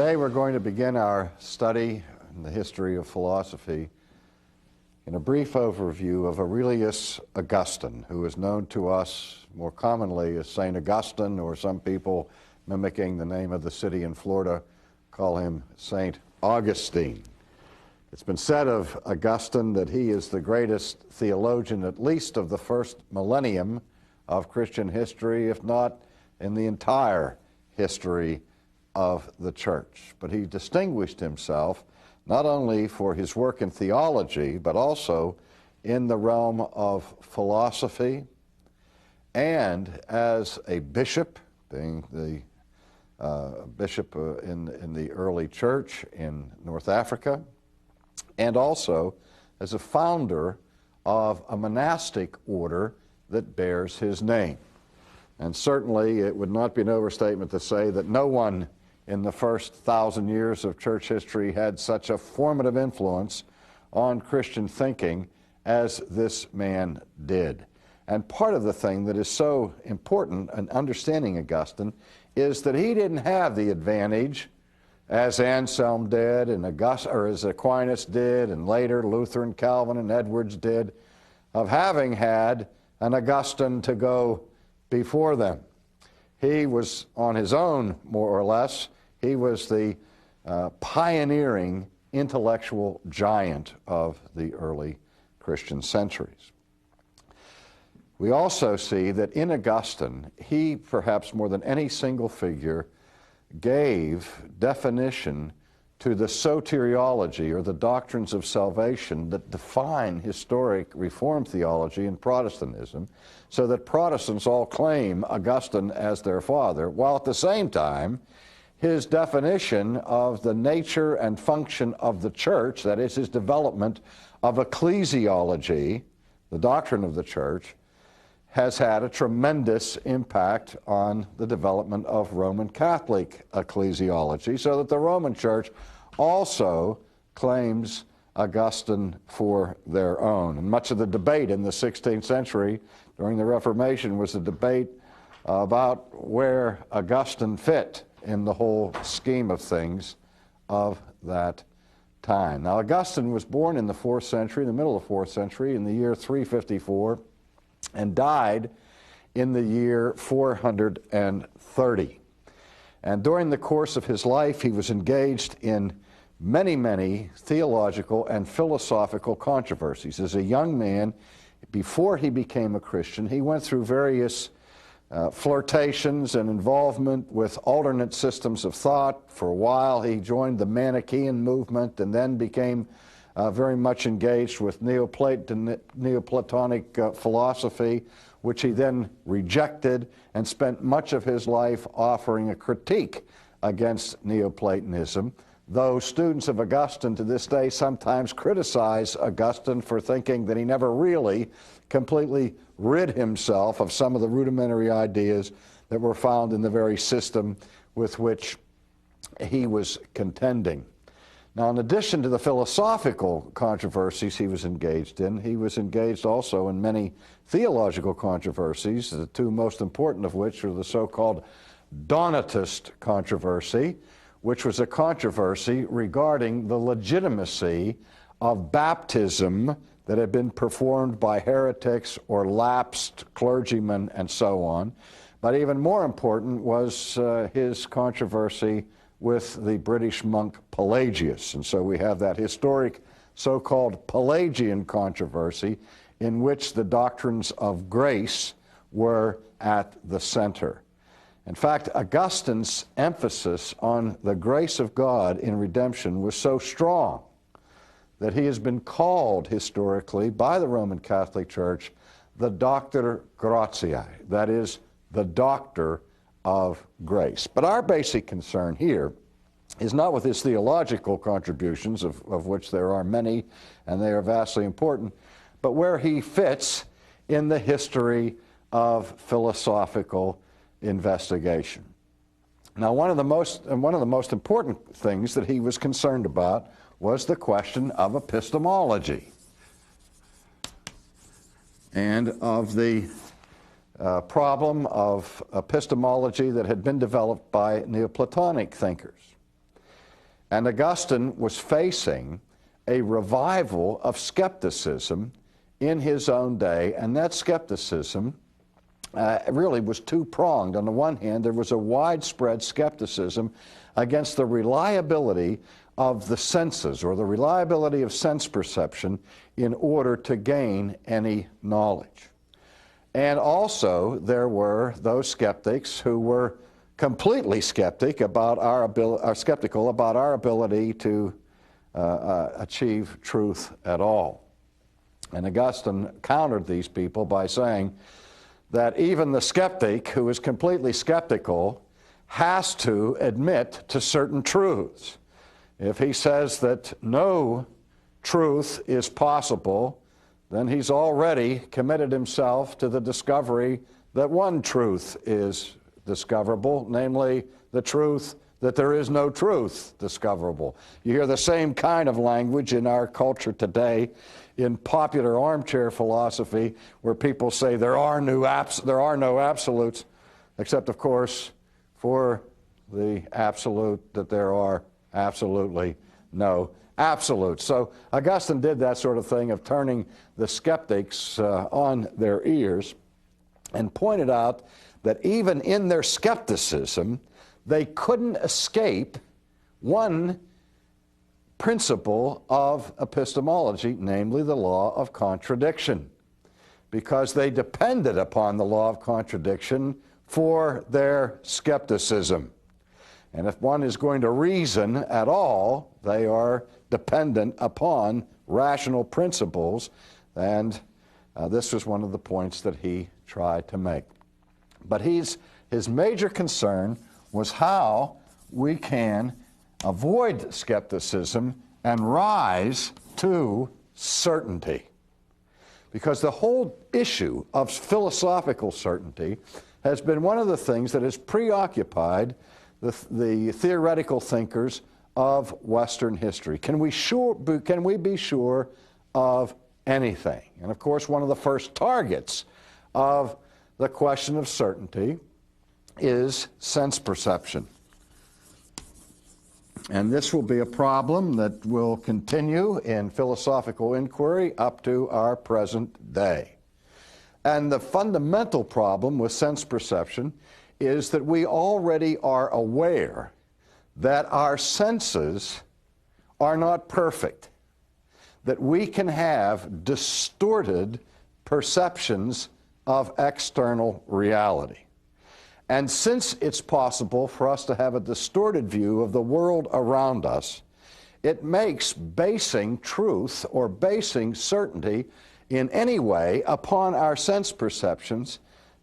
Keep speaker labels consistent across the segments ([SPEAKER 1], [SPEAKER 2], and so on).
[SPEAKER 1] Today we're going to begin our study in the history of philosophy in a brief overview of Aurelius Augustine, who is known to us more commonly as St. Augustine, or some people, mimicking the name of the city in Florida, call him St. Augustine. It's been said of Augustine that he is the greatest theologian, at least of the first millennium of Christian history, if not in the entire history of the church. But he distinguished himself not only for his work in theology, but also in the realm of philosophy, and as a bishop, being the bishop in the early church in North Africa, and also as a founder of a monastic order that bears his name. And certainly it would not be an overstatement to say that no one in the first 1,000 years of church history had such a formative influence on Christian thinking as this man did. And part of the thing that is so important in understanding Augustine is that he didn't have the advantage, as Anselm did, and as Aquinas did, and later Luther and Calvin and Edwards did, of having had an Augustine to go before them. He was on his own, more or less. He was the pioneering intellectual giant of the early Christian centuries. We also see that in Augustine, he, perhaps more than any single figure, gave definition to the soteriology, or the doctrines of salvation, that define historic Reformed theology and Protestantism, so that Protestants all claim Augustine as their father, while at the same time his definition of the nature and function of the church, that is, his development of ecclesiology, the doctrine of the church, has had a tremendous impact on the development of Roman Catholic ecclesiology, so that the Roman Church also claims Augustine for their own. And much of the debate in the 16th century during the Reformation was a debate about where Augustine fit in the whole scheme of things of that time. Now, Augustine was born in the 4th century, in the middle of the 4th century, in the year 354, and died in the year 430. And during the course of his life, he was engaged in many theological and philosophical controversies. As a young man, before he became a Christian, he went through various flirtations and involvement with alternate systems of thought. For a while, he joined the Manichaean movement and then became very much engaged with Neoplatonic philosophy, which he then rejected and spent much of his life offering a critique against Neoplatonism, though students of Augustine to this day sometimes criticize Augustine for thinking that he never really completely rid himself of some of the rudimentary ideas that were found in the very system with which he was contending. Now, in addition to the philosophical controversies he was engaged in, he was engaged also in many theological controversies, the two most important of which are the so-called Donatist controversy, which was a controversy regarding the legitimacy of baptism that had been performed by heretics or lapsed clergymen and so on. But even more important was his controversy with the British monk Pelagius. And so we have that historic so-called Pelagian controversy in which the doctrines of grace were at the center. In fact, Augustine's emphasis on the grace of God in redemption was so strong that he has been called historically by the Roman Catholic Church the Doctor Gratiae, that is, the doctor of grace. But our basic concern here is not with his theological contributions, of which there are many, and they are vastly important, but where he fits in the history of philosophical investigation. Now, one of the most important things that he was concerned about was the question of epistemology and of the problem of epistemology that had been developed by Neoplatonic thinkers. And Augustine was facing a revival of skepticism in his own day, and that skepticism really was two-pronged. On the one hand, there was a widespread skepticism against the reliability of the senses, or the reliability of sense perception, in order to gain any knowledge. And also, there were those skeptics who were completely skeptical about our ability to achieve truth at all. And Augustine countered these people by saying that even the skeptic who is completely skeptical has to admit to certain truths. If he says that no truth is possible, then he's already committed himself to the discovery that one truth is discoverable, namely the truth that there is no truth discoverable. You hear the same kind of language in our culture today in popular armchair philosophy, where people say there are no absolutes, except, of course, for the absolute that there are absolutely no absolutes. So Augustine did that sort of thing of turning the skeptics on their ears, and pointed out that even in their skepticism, they couldn't escape one principle of epistemology, namely the law of contradiction, because they depended upon the law of contradiction for their skepticism. And if one is going to reason at all, they are dependent upon rational principles, and this was one of the points that he tried to make. But his major concern was how we can avoid skepticism and rise to certainty. Because the whole issue of philosophical certainty has been one of the things that has preoccupied the theoretical thinkers of Western history. Can we be sure of anything? And of course, one of the first targets of the question of certainty is sense perception. And this will be a problem that will continue in philosophical inquiry up to our present day. And the fundamental problem with sense perception is that we already are aware that our senses are not perfect, that we can have distorted perceptions of external reality. And since it's possible for us to have a distorted view of the world around us, it makes basing truth or basing certainty in any way upon our sense perceptions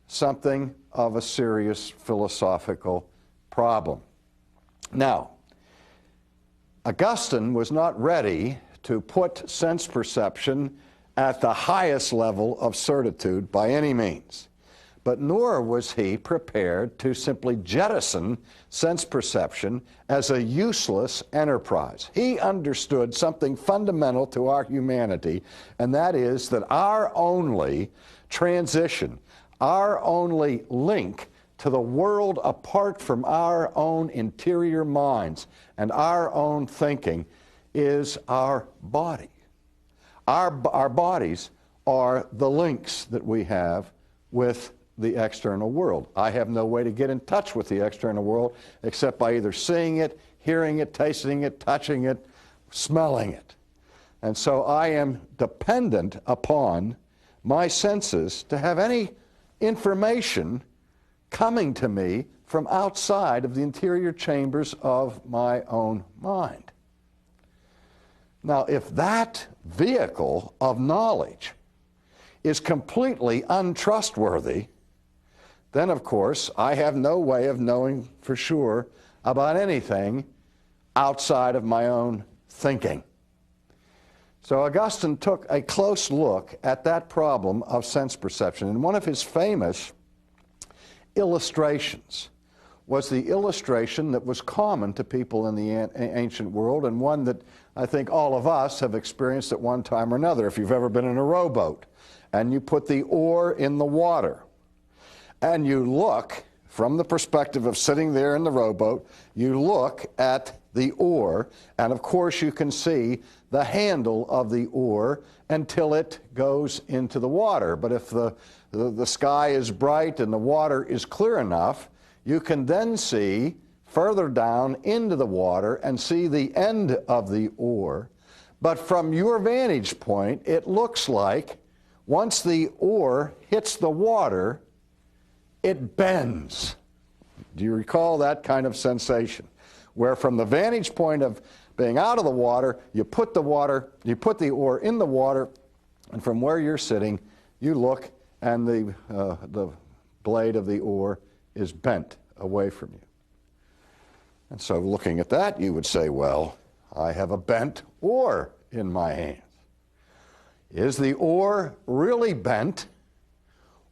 [SPEAKER 1] something of a serious philosophical problem. Now, Augustine was not ready to put sense perception at the highest level of certitude by any means, but nor was he prepared to simply jettison sense perception as a useless enterprise. He understood something fundamental to our humanity, and that is that our only transition, our only link to the world apart from our own interior minds and our own thinking is our body. Our bodies are the links that we have with the external world. I have no way to get in touch with the external world except by either seeing it, hearing it, tasting it, touching it, smelling it. And so I am dependent upon my senses to have any information coming to me from outside of the interior chambers of my own mind. Now, if that vehicle of knowledge is completely untrustworthy, then, of course, I have no way of knowing for sure about anything outside of my own thinking. So Augustine took a close look at that problem of sense perception, and one of his famous illustrations was the illustration that was common to people in the ancient world, and one that I think all of us have experienced at one time or another. If you've ever been in a rowboat and you put the oar in the water and you look from the perspective of sitting there in the rowboat, you look at the oar, and of course you can see the handle of the oar until it goes into the water. But if the sky is bright and the water is clear enough, you can then see further down into the water and see the end of the oar. But from your vantage point, it looks like once the oar hits the water, it bends. Do you recall that kind of sensation? Where from the vantage point of being out of the water, you put the oar in the water, and from where you're sitting, you look and the blade of the oar is bent away from you. And so looking at that, you would say, well, I have a bent oar in my hands. Is the oar really bent,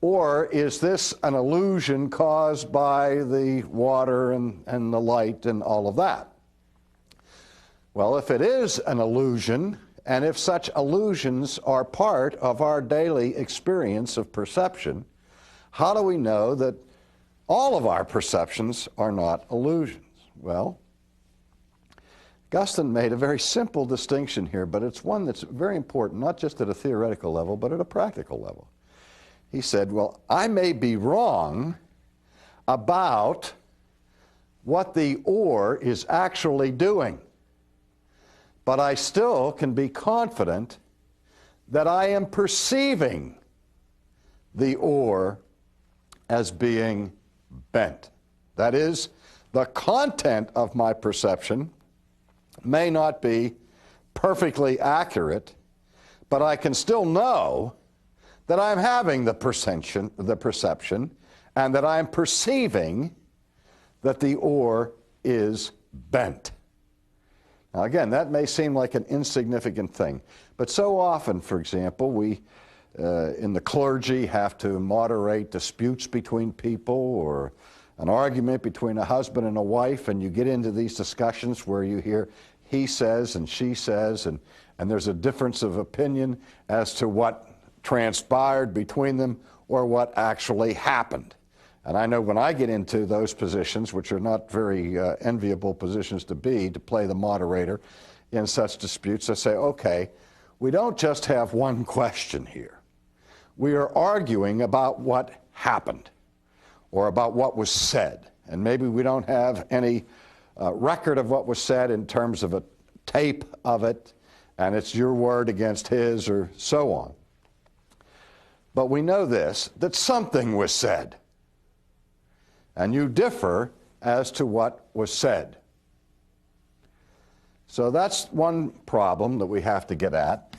[SPEAKER 1] or is this an illusion caused by the water and the light and all of that? Well, if it is an illusion, and if such illusions are part of our daily experience of perception, how do we know that all of our perceptions are not illusions? Well, Augustine made a very simple distinction here, but it's one that's very important, not just at a theoretical level, but at a practical level. He said, well, I may be wrong about what the oar is actually doing, but I still can be confident that I am perceiving the oar as being bent. That is, the content of my perception may not be perfectly accurate, but I can still know that I'm having the perception, and that I'm perceiving that the oar is bent. Now again, that may seem like an insignificant thing, but so often, for example, we in the clergy have to moderate disputes between people, or an argument between a husband and a wife, and you get into these discussions where you hear he says and she says, and there's a difference of opinion as to what transpired between them or what actually happened. And I know when I get into those positions, which are not very enviable positions to play the moderator in such disputes, I say, okay, we don't just have one question here. We are arguing about what happened or about what was said. And maybe we don't have any record of what was said in terms of a tape of it, and it's your word against his or so on. But we know this, that something was said, and you differ as to what was said. So that's one problem that we have to get at.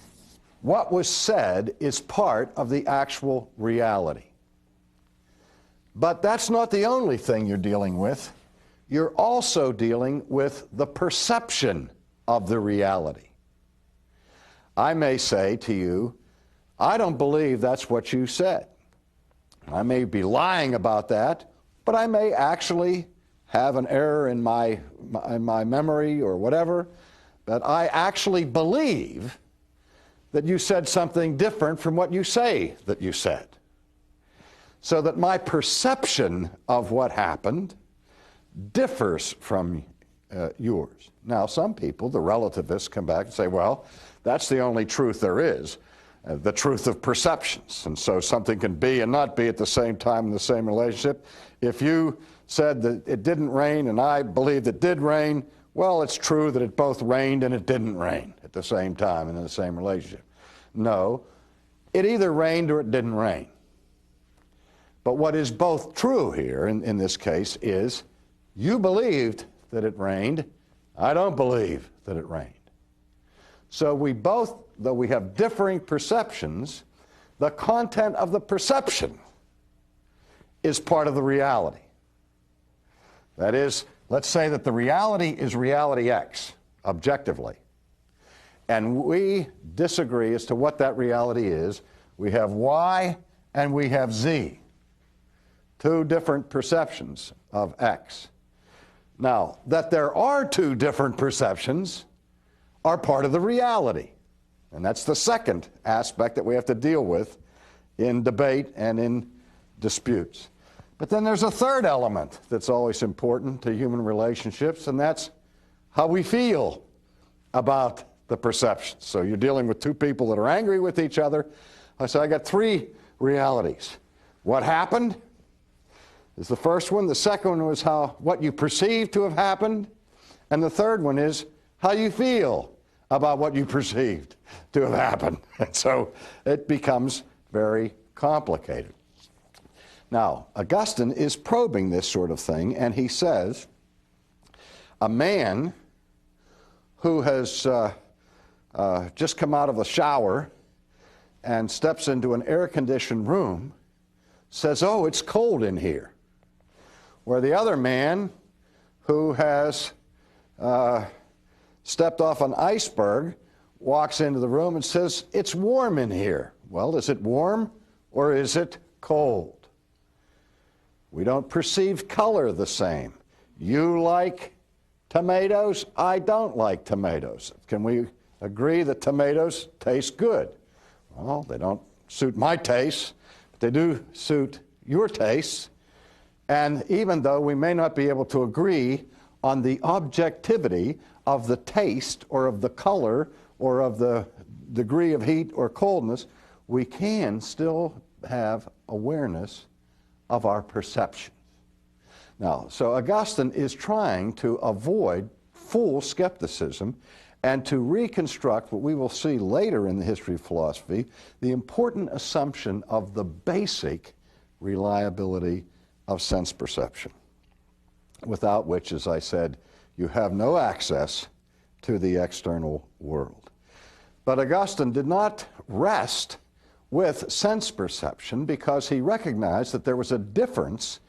[SPEAKER 1] What was said is part of the actual reality. But that's not the only thing you're dealing with. You're also dealing with the perception of the reality. I may say to you, I don't believe that's what you said. I may be lying about that, but I may actually have an error in my memory or whatever, but I actually believe that you said something different from what you say that you said. So that my perception of what happened differs from yours. Now, some people, the relativists, come back and say, well, that's the only truth there is, the truth of perceptions. And so something can be and not be at the same time in the same relationship. If you said that it didn't rain and I believed it did rain, well, it's true that it both rained and it didn't rain at the same time and in the same relationship. No, it either rained or it didn't rain. But what is both true here in this case is you believed that it rained. I don't believe that it rained. So we both, though we have differing perceptions, the content of the perception is part of the reality. That is, let's say that the reality is reality X, objectively. And we disagree as to what that reality is. We have Y and we have Z. Two different perceptions of X. Now, that there are two different perceptions are part of the reality. And that's the second aspect that we have to deal with in debate and in disputes. But then there's a third element that's always important to human relationships, and that's how we feel about the perceptions. So you're dealing with two people that are angry with each other. I say I got three realities. What happened is the first one. The second one was what you perceive to have happened. And the third one is how you feel about what you perceived to have happened. And so it becomes very complicated. Now, Augustine is probing this sort of thing, and he says, a man who has just come out of the shower and steps into an air-conditioned room says, oh, it's cold in here. Where the other man who has stepped off an iceberg walks into the room and says, it's warm in here. Well, is it warm or is it cold? We don't perceive color the same. You like tomatoes, I don't like tomatoes. Can we agree that tomatoes taste good? Well, they don't suit my taste, but they do suit your tastes. And even though we may not be able to agree on the objectivity of the taste or of the color or of the degree of heat or coldness, we can still have awareness of our perceptions. Now, so Augustine is trying to avoid full skepticism and to reconstruct what we will see later in the history of philosophy, the important assumption of the basic reliability of sense perception, without which, as I said, you have no access to the external world. But Augustine did not rest with sense perception because he recognized that there was a difference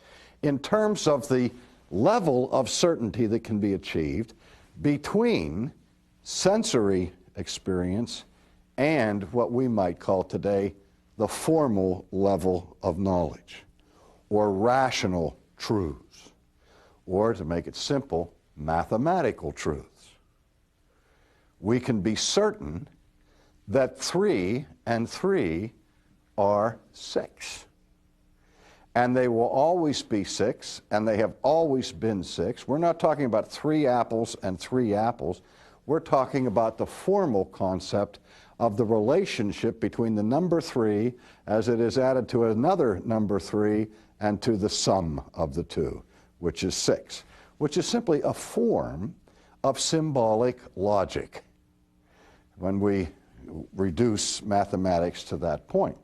[SPEAKER 1] in terms of the level of certainty that can be achieved between sensory experience and what we might call today the formal level of knowledge, or rational truths, or to make it simple, mathematical truths. We can be certain that 3 and 3 are 6. And they will always be 6, and they have always been 6. We're not talking about 3 apples and 3 apples. We're talking about the formal concept of the relationship between the number 3 as it is added to another number 3 and to the sum of the two, which is 6, which is simply a form of symbolic logic when we reduce mathematics to that point.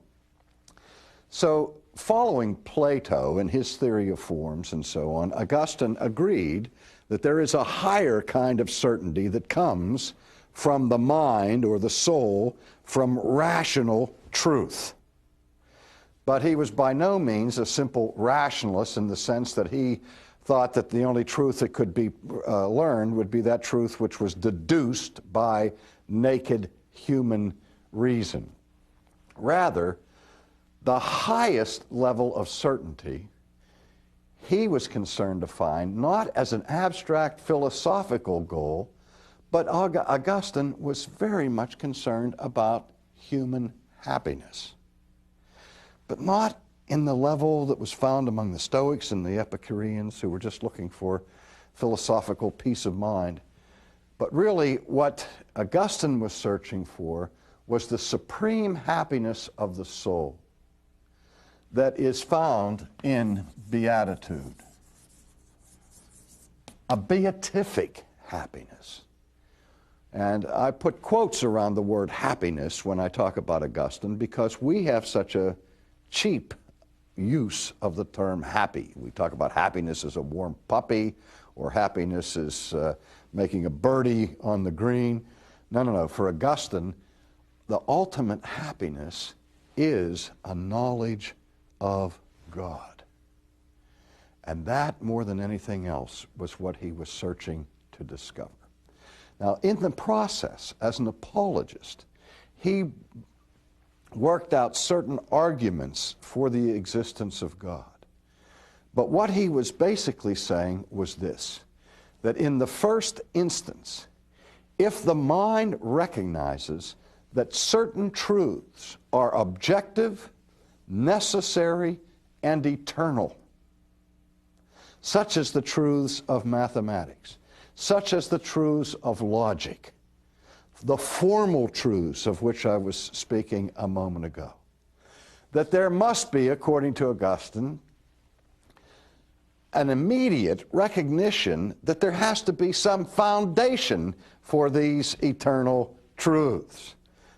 [SPEAKER 1] So, following Plato and his theory of forms and so on, Augustine agreed that there is a higher kind of certainty that comes from the mind or the soul, from rational truth. But he was by no means a simple rationalist in the sense that he thought that the only truth that could be learned would be that truth which was deduced by naked human reason. Rather, the highest level of certainty he was concerned to find not as an abstract philosophical goal, but Augustine was very much concerned about human happiness. But not in the level that was found among the Stoics and the Epicureans, who were just looking for philosophical peace of mind. But really what Augustine was searching for was the supreme happiness of the soul that is found in Beatitude. A beatific happiness. And I put quotes around the word happiness when I talk about Augustine because we have such a cheap use of the term happy. We talk about happiness as a warm puppy, or happiness is making a birdie on the green. No. For Augustine, the ultimate happiness is a knowledge of God. And that, more than anything else, was what he was searching to discover. Now, in the process, as an apologist, he worked out certain arguments for the existence of God. But what he was basically saying was this, that in the first instance, if the mind recognizes that certain truths are objective, necessary, and eternal, such as the truths of mathematics, such as the truths of logic, the formal truths of which I was speaking a moment ago. That there must be, according to Augustine, an immediate recognition that there has to be some foundation for these eternal truths.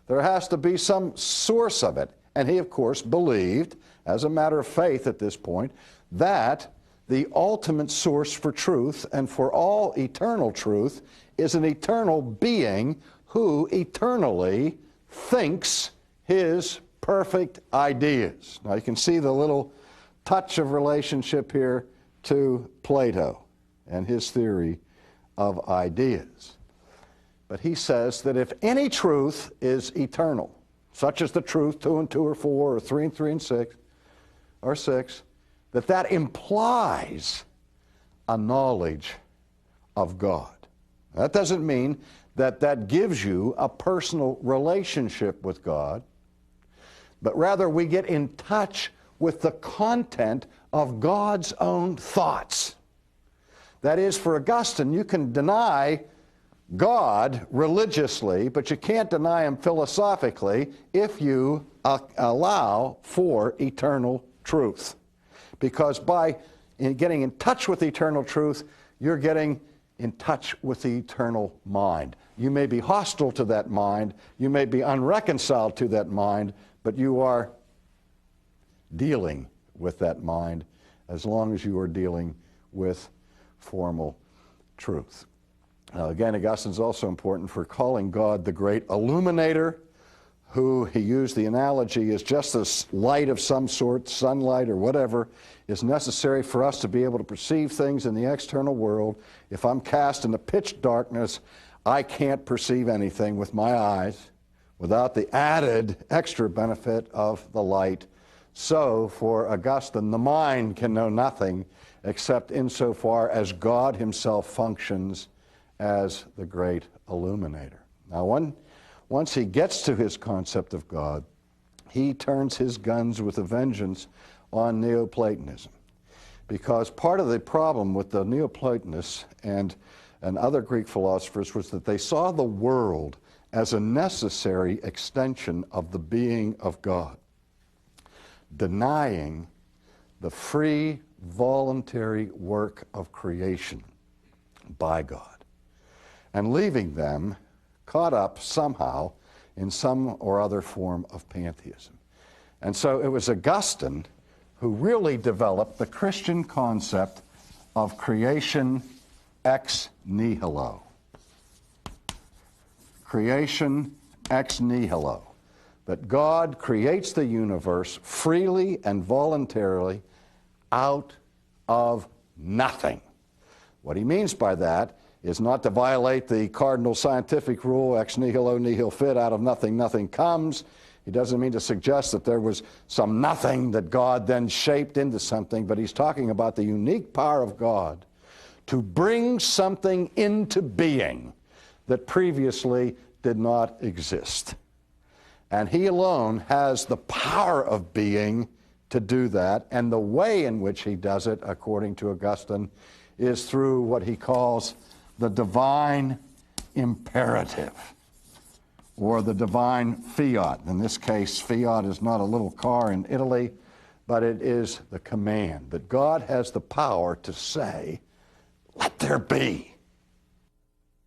[SPEAKER 1] There has to be some source of it. And he, of course, believed, as a matter of faith at this point, that the ultimate source for truth and for all eternal truth is an eternal being who eternally thinks his perfect ideas. Now you can see the little touch of relationship here to Plato and his theory of ideas. But he says that if any truth is eternal, such as the truth 2 and 2 are 4, or 3 and 3 and 6, or 6, that implies a knowledge of God. That doesn't mean that gives you a personal relationship with God, but rather we get in touch with the content of God's own thoughts. That is, for Augustine, you can deny God religiously, but you can't deny him philosophically if you allow for eternal truth. Because by getting in touch with eternal truth, you're getting in touch with the eternal mind. You may be hostile to that mind, you may be unreconciled to that mind, but you are dealing with that mind as long as you are dealing with formal truth. Now, again, Augustine's also important for calling God the great illuminator, who he used the analogy is just as light of some sort, sunlight or whatever, is necessary for us to be able to perceive things in the external world. If I'm cast into pitch darkness, I can't perceive anything with my eyes without the added extra benefit of the light. So, for Augustine, the mind can know nothing except insofar as God himself functions as the great illuminator. Now, once he gets to his concept of God, he turns his guns with a vengeance on Neoplatonism. Because part of the problem with the Neoplatonists and other Greek philosophers was that they saw the world as a necessary extension of the being of God, denying the free, voluntary work of creation by God, and leaving them caught up somehow in some or other form of pantheism. And so it was Augustine who really developed the Christian concept of creation ex nihilo. Creation ex nihilo. That God creates the universe freely and voluntarily out of nothing. What he means by that is not to violate the cardinal scientific rule, ex nihilo nihil fit, out of nothing, nothing comes. He doesn't mean to suggest that there was some nothing that God then shaped into something, but he's talking about the unique power of God to bring something into being that previously did not exist. And he alone has the power of being to do that, and the way in which he does it, according to Augustine, is through what he calls the divine imperative, or the divine fiat. In this case, fiat is not a little car in Italy, but it is the command that God has the power to say, "Let there be."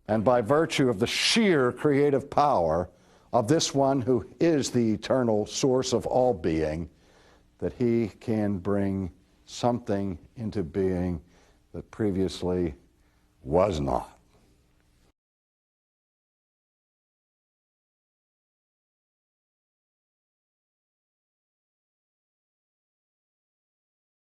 [SPEAKER 1] And by virtue of the sheer creative power of this one who is the eternal source of all being, that he can bring something into being that previously was not.